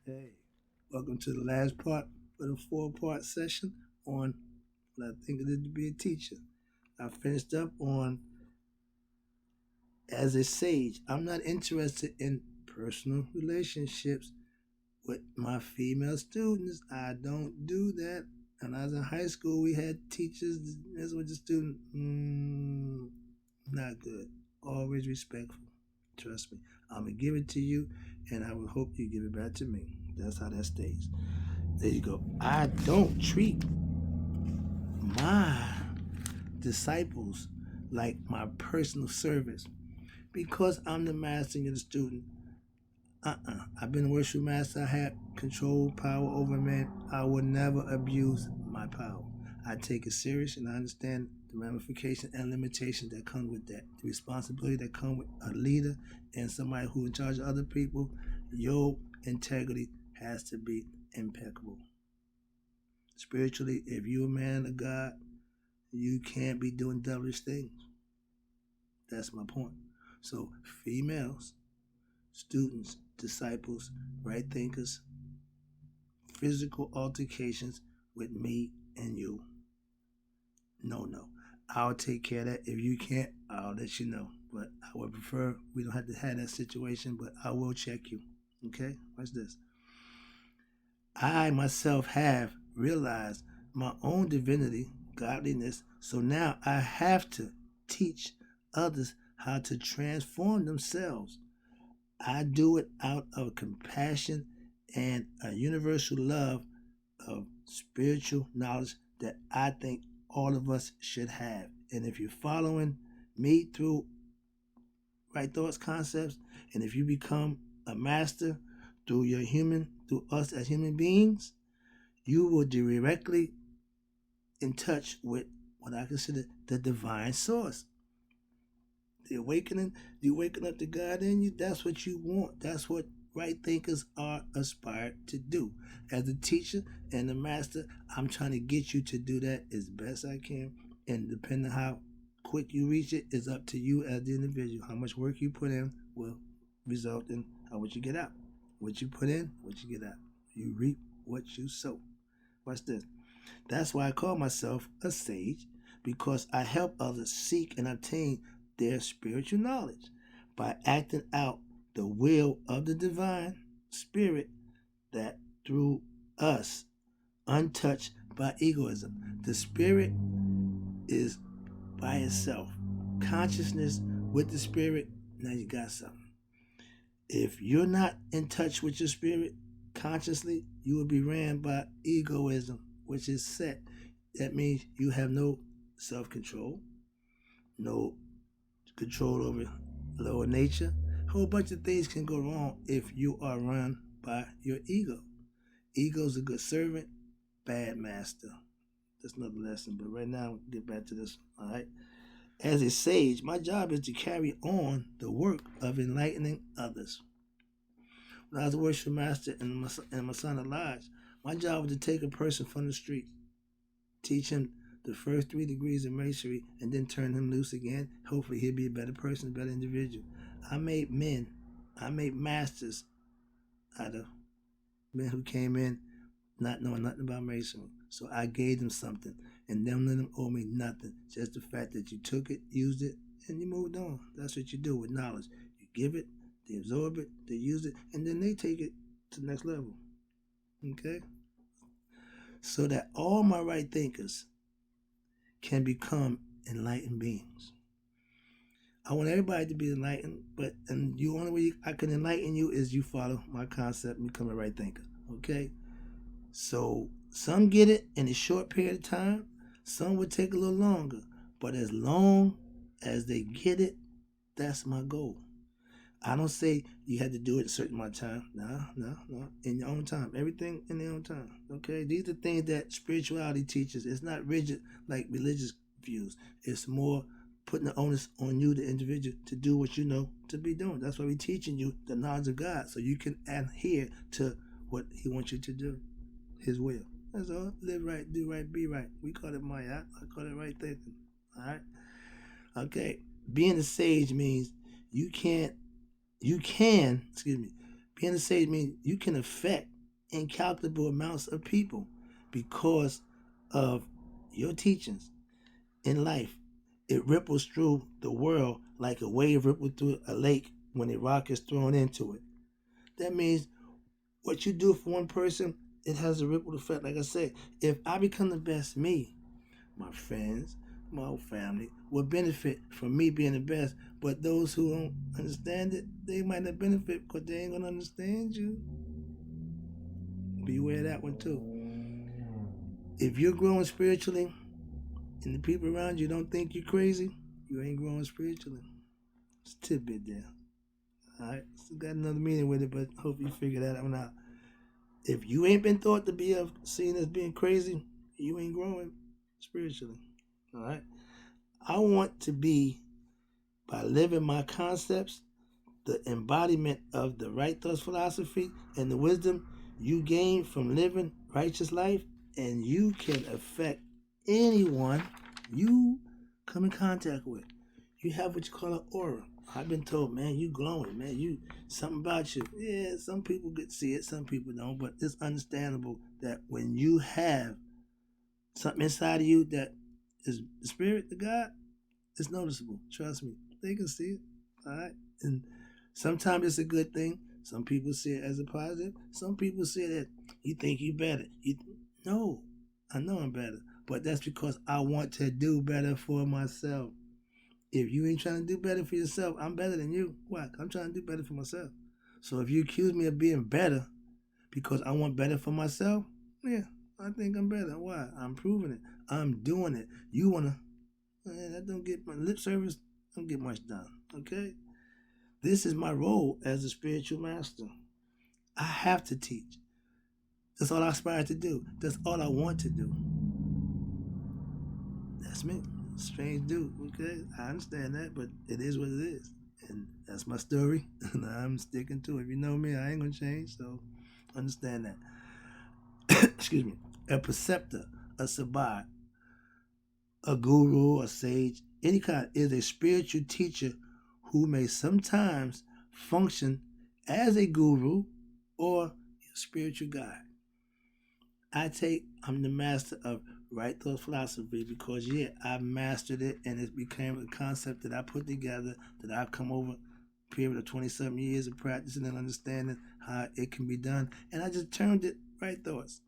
Hey, welcome to the last part of the four-part session on what I think it is to be a teacher. I finished up on as a sage. I'm not interested in personal relationships with my female students. I don't do that. And I was in high school, we had teachers as with the student. Not good. Always respectful. Trust me. I'm gonna give it to you, and I will hope you give it back to me. That's how that stays. There you go. I don't treat my disciples like my personal servants because I'm the master and you're the student. I've been a worship master. I had control, power over men. I will never abuse my power. I take it serious and I understand the ramifications and limitations that come with that. The responsibility that come with a leader and somebody who in charge of other people. Your integrity has to be impeccable. Spiritually, if you're a man of God, you can't be doing devilish things. That's my point. So, females, students, disciples, right thinkers, physical altercations with me and you. No, no. I'll take care of that. If you can't, I'll let you know. But I would prefer we don't have to have that situation, but I will check you. Okay? Watch this. I myself have realized my own divinity, godliness, so now I have to teach others how to transform themselves. I do it out of compassion and a universal love of spiritual knowledge that I think all of us should have. And if you're following me through right thoughts, concepts, and if you become a master through us as human beings, you will directly in touch with what I consider the divine source. The awakening, you waking up to God in you, that's what you want. That's what right thinkers are aspired to do. As a teacher and a master, I'm trying to get you to do that as best I can. And depending on how quick you reach it, is up to you as the individual. How much work you put in will result in how much you get out. What you put in, what you get out. You reap what you sow. Watch this. That's why I call myself a sage, because I help others seek and obtain their spiritual knowledge by acting out the will of the divine spirit that through us, untouched by egoism. The spirit is by itself. Consciousness with the spirit, now you got something. If you're not in touch with your spirit consciously, you will be ran by egoism, which is set. That means you have no self-control, no control over lower nature. A whole bunch of things can go wrong if you are run by your ego. Ego's a good servant, bad master. That's another lesson, but right now, we'll get back to this, all right? As a sage, my job is to carry on the work of enlightening others. When I was a worship master in my son Lodge, my job was to take a person from the street, teach him the first 3 degrees of masonry, and then turn him loose again. Hopefully, he'll be a better person, a better individual. I made masters out of men who came in not knowing nothing about masonry. So I gave them something, and them let them owe me nothing. Just the fact that you took it, used it, and you moved on. That's what you do with knowledge. You give it, they absorb it, they use it, and then they take it to the next level. Okay? So that all my right thinkers can become enlightened beings. I want everybody to be enlightened, but and the only way I can enlighten you is you follow my concept and become a right thinker. Okay? So some get it in a short period of time, some would take a little longer. But as long as they get it, that's my goal. I don't say you have to do it a certain amount of time. No. In your own time. Everything in your own time. Okay? These are things that spirituality teaches. It's not rigid like religious views. It's more putting the onus on you, the individual, to do what you know to be doing. That's why we're teaching you the knowledge of God, so you can adhere to what He wants you to do, His will. That's all. Live right, do right, be right. We call it Maya. I call it right thinking. All right? Okay. Being a sage means being a sage means you can affect incalculable amounts of people because of your teachings in life. It ripples through the world like a wave ripples through a lake when a rock is thrown into it. That means what you do for one person, it has a ripple effect. Like I said, if I become the best me, my friends, my whole family will benefit from me being the best. But those who don't understand it, they might not benefit because they ain't gonna understand you. Beware that one too. If you're growing spiritually and the people around you don't think you're crazy, you ain't growing spiritually. It's a tidbit there. Alright, still got another meaning with it, but hope you figure that one out. If you ain't been thought to be seen as being crazy, you ain't growing spiritually. Alright? I want to be, by living my concepts, the embodiment of the right thoughts philosophy and the wisdom you gain from living righteous life, and you can affect anyone you come in contact with. You have what you call an aura. I've been told, man, you glowing, man, you something about you. Yeah, some people could see it, some people don't, but it's understandable that when you have something inside of you that is the spirit, the God, it's noticeable. Trust me, they can see it. All right, and sometimes it's a good thing. Some people see it as a positive. Some people see that you think you better. No, I know I'm better, but that's because I want to do better for myself. If you ain't trying to do better for yourself, I'm better than you. Why? I'm trying to do better for myself. So if you accuse me of being better because I want better for myself, yeah, I think I'm better. Why? I'm proving it. I'm doing it. You wanna? Man, that don't get my lip service. Don't get much done. Okay. This is my role as a spiritual master. I have to teach. That's all I aspire to do. That's all I want to do. That's me. Strange dude, okay? I understand that, but it is what it is. And that's my story, and I'm sticking to it. If you know me, I ain't gonna change, so understand that. Excuse me. A preceptor, a sabbat, a guru, a sage, any kind, is a spiritual teacher who may sometimes function as a guru or a spiritual guide. I'm the master of right thought philosophy because, yeah, I mastered it and it became a concept that I put together, that I've come over a period of 20-something years of practicing and understanding how it can be done. And I just termed it right thoughts.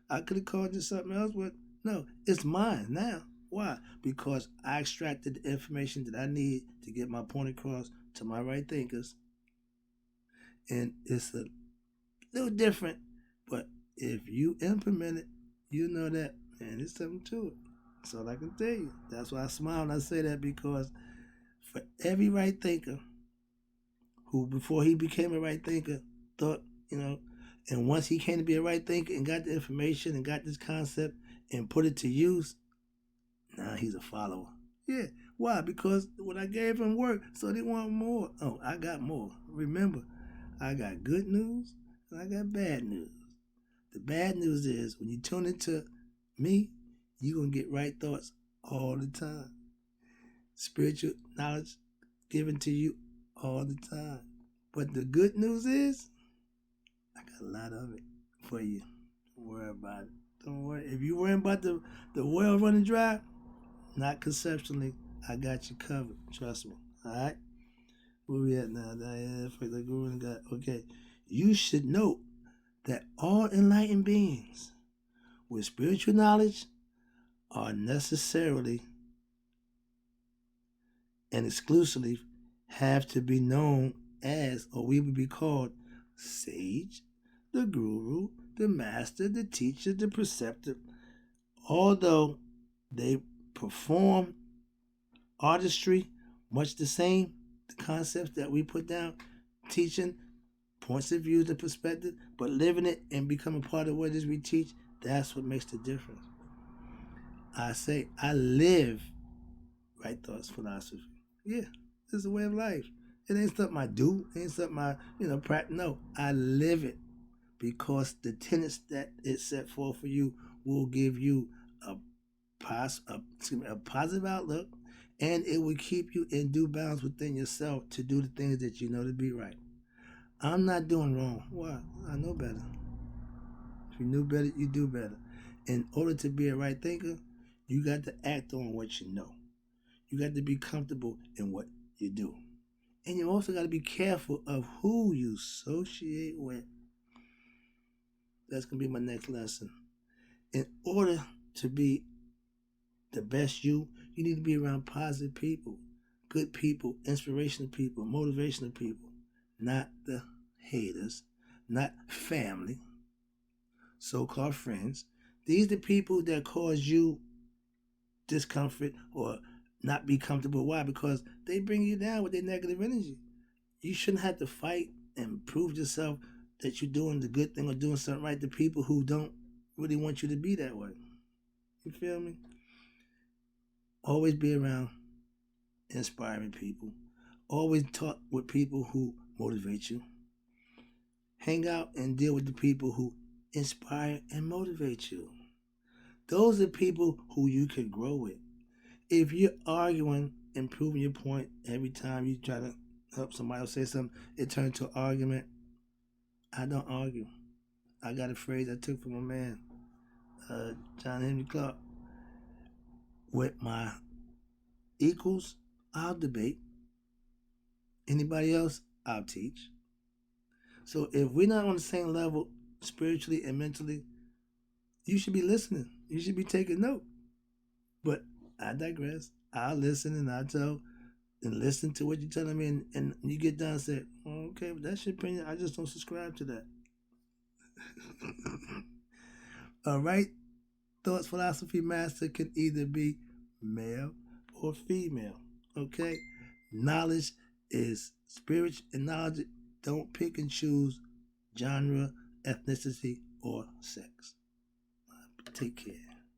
I could have called it something else, but no, it's mine now. Why? Because I extracted the information that I need to get my point across to my right thinkers. And it's a little different, but if you implement it, you know that, man, there's something to it. That's all I can tell you. That's why I smile and I say that, because for every right thinker who, before he became a right thinker, thought, and once he came to be a right thinker and got the information and got this concept and put it to use, now he's a follower. Yeah. Why? Because what I gave him worked, so they want more. Oh, I got more. Remember, I got good news and I got bad news. The bad news is when you tune into me, you're going to get right thoughts all the time. Spiritual knowledge given to you all the time. But the good news is, I got a lot of it for you. Don't worry about it. Don't worry. If you're worrying about the well running dry, not conceptually, I got you covered. Trust me. All right? Where we at now? The guru and God. Okay. You should note that all enlightened beings with spiritual knowledge are necessarily and exclusively have to be known as, or we would be called, sage, the guru, the master, the teacher, the preceptor. Although they perform artistry much the same, the concepts that we put down, teaching points of view, the perspective, but living it and becoming part of what it is we teach, that's what makes the difference. I say, I live right thoughts philosophy. Yeah, it's a way of life. It ain't something I do. It ain't something I, practice. No, I live it, because the tenets that it set forth for you will give you a positive outlook, and it will keep you in due bounds within yourself to do the things that you know to be right. I'm not doing wrong. Why? I know better. If you knew better, you do better. In order to be a right thinker, you got to act on what you know. You got to be comfortable in what you do. And you also got to be careful of who you associate with. That's going to be my next lesson. In order to be the best you need to be around positive people, good people, inspirational people, motivational people, not the haters, not family, so-called friends. These are the people that cause you discomfort or not be comfortable. Why? Because they bring you down with their negative energy. You shouldn't have to fight and prove yourself that you're doing the good thing or doing something right to people who don't really want you to be that way. You feel me? Always be around inspiring people. Always talk with people who motivate you. Hang out and deal with the people who inspire and motivate you. Those are people who you can grow with. If you're arguing and proving your point every time you try to help somebody else say something, it turns to an argument. I don't argue. I got a phrase I took from my man, John Henry Clark. With my equals, I'll debate. Anybody else, I'll teach. So if we're not on the same level spiritually and mentally, you should be listening. You should be taking note. But I digress. I'll listen and I'll tell and listen to what you're telling me, and you get done and say, okay, but that's your opinion. I just don't subscribe to that. All right. Thoughts Philosophy Master can either be male or female. Okay? Knowledge is spiritual, and knowledge don't pick and choose genre, ethnicity, or sex. Take care.